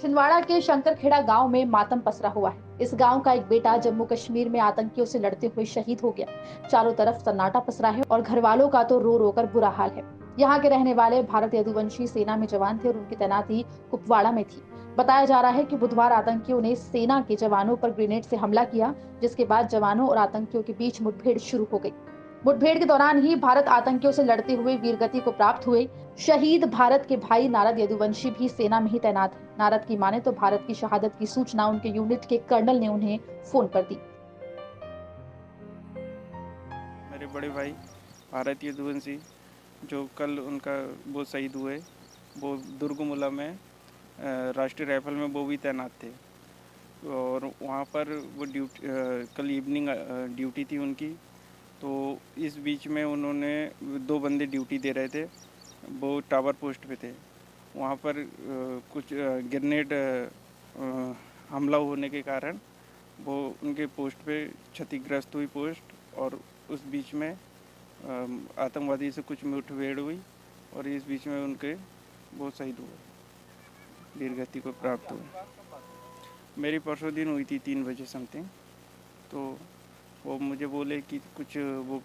छिंदवाड़ा के शंकरखेड़ा गांव में मातम पसरा हुआ है। इस गांव का एक बेटा जम्मू कश्मीर में आतंकियों से लड़ते हुए शहीद हो गया। चारों तरफ सन्नाटा पसरा है और घर वालों का तो रो रो कर बुरा हाल है। यहाँ के रहने वाले भारतीय यदुवंशी सेना में जवान थे और उनकी तैनाती कुपवाड़ा में थी। बताया जा रहा है कि बुधवार आतंकियों ने सेना के जवानों पर ग्रेनेड से हमला किया, जिसके बाद जवानों और आतंकियों के बीच मुठभेड़ शुरू हो गई। मुठभेड़ के दौरान ही भारत आतंकियों से लड़ते हुए वीरगति को प्राप्त हुए। शहीद भारत के भाई नारद यदुवंशी भी सेना में ही तैनात है। नारद की माने तो भारत की शहादत की सूचना उनके यूनिट के कर्नल ने उन्हें फोन कर दी। मेरे बड़े भाई भारत यदुवंशी जो कल उनका वो शहीद हुए, वो दुर्गमुला में राष्ट्रीय राइफल में वो भी तैनात थे। और वहाँ पर वो कल इवनिंग ड्यूटी थी उनकी। तो इस बीच में उन्होंने दो बंदे ड्यूटी दे रहे थे, वो टावर पोस्ट पे थे। वहाँ पर कुछ ग्रेनेड हमला होने के कारण वो उनके पोस्ट पे क्षतिग्रस्त हुई पोस्ट। और उस बीच में आतंकवादी से कुछ मुठभेड़ हुई और इस बीच में उनके वो शहीद हुए, वीरगति को प्राप्त हुए। मेरी परसों दिन हुई थी 3 बजे समथिंग। तो वो मुझे बोले कि कुछ वो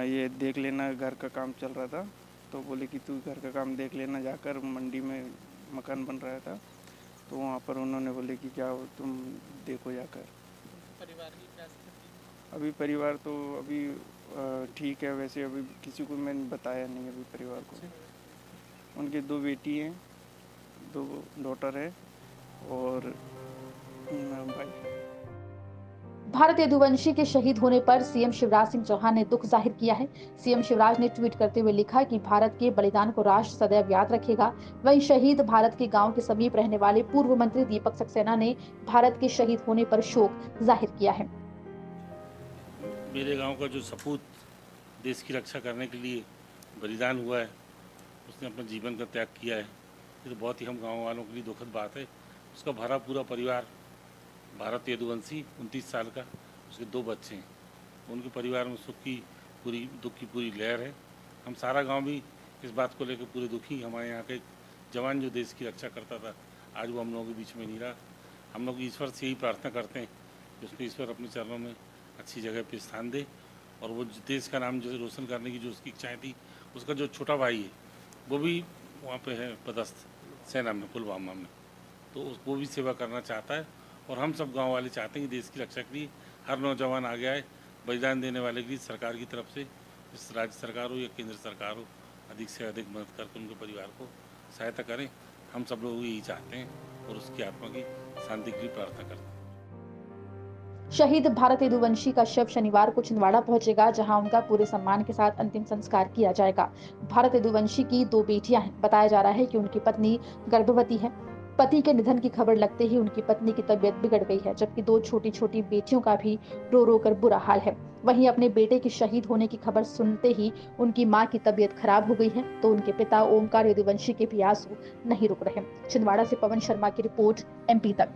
ये देख लेना, घर का काम चल रहा था। तो बोले कि तू घर का काम देख लेना जाकर, मंडी में मकान बन रहा था। तो वहाँ पर उन्होंने बोले कि जाओ तुम देखो जाकर। परिवार की क्या स्थिति? अभी परिवार तो अभी ठीक है। वैसे अभी किसी को मैंने बताया नहीं अभी परिवार को। उनकी 2 बेटी हैं, 2 डॉटर है और भाई। भारत यदुवंशी के शहीद होने पर सीएम शिवराज सिंह चौहान ने दुख जाहिर किया है। सीएम शिवराज ने ट्वीट करते हुए लिखा कि भारत के बलिदान को राष्ट्र सदैव याद रखेगा। वहीं शहीद भारत के गांव के समीप रहने वाले पूर्व मंत्री दीपक सक्सेना ने भारत के शहीद होने पर शोक जाहिर किया है। मेरे गांव का जो सपूत देश की रक्षा करने के लिए बलिदान हुआ है, उसने अपने जीवन का त्याग किया है। ये तो बहुत ही हम गांव वालों के लिए दुखद बात है। उसका भरा पूरा परिवार, भारत यदुवंशी 29 साल का, उसके 2 बच्चे हैं। उनके परिवार में दुख की पूरी लहर है। हम सारा गांव भी इस बात को लेकर पूरे दुखी। हमारे यहाँ के जवान जो देश की रक्षा करता था, आज वो हम लोगों के बीच में नहीं रहा। हम लोग ईश्वर से यही प्रार्थना करते हैं कि उसको ईश्वर अपने चरणों में अच्छी जगह पे स्थान दे और वो देश का नाम जैसे रोशन करने की जो उसकी इच्छाएँ थी, उसका जो छोटा भाई है वो भी वहाँ पे है पदस्थ सेना में, पुलवामा में। तो वो भी सेवा करना चाहता है और हम सब गांव वाले चाहते हैं कि देश की रक्षा के लिए हर नौजवान आगे आए। बलिदान देने वाले के लिए सरकार की तरफ से, इस राज्य सरकार हो या केंद्र सरकार हो, अधिक से अधिक मदद करके उनके परिवार को सहायता करें। हम सब लोग यही चाहते हैं और उसकी आत्मा की शांति के लिए प्रार्थना करते हैं। शहीद भारत यदुवंशी का शव शनिवार को छिंदवाड़ा पहुंचेगा, जहां उनका पूरे सम्मान के साथ अंतिम संस्कार किया जाएगा। भारत यदुवंशी की 2 बेटियां हैं। बताया जा रहा है कि उनकी पत्नी गर्भवती है। पति के निधन की खबर लगते ही उनकी पत्नी की तबीयत बिगड़ गई है, जबकि 2 छोटी-छोटी बेटियों का भी रो रो कर बुरा हाल है। वहीं अपने बेटे के शहीद होने की खबर सुनते ही उनकी मां की तबीयत खराब हो गई है, तो उनके पिता ओमकार यदुवंशी के भी आंसू नहीं रुक रहे। छिंदवाड़ा से पवन शर्मा की रिपोर्ट, एमपी तक।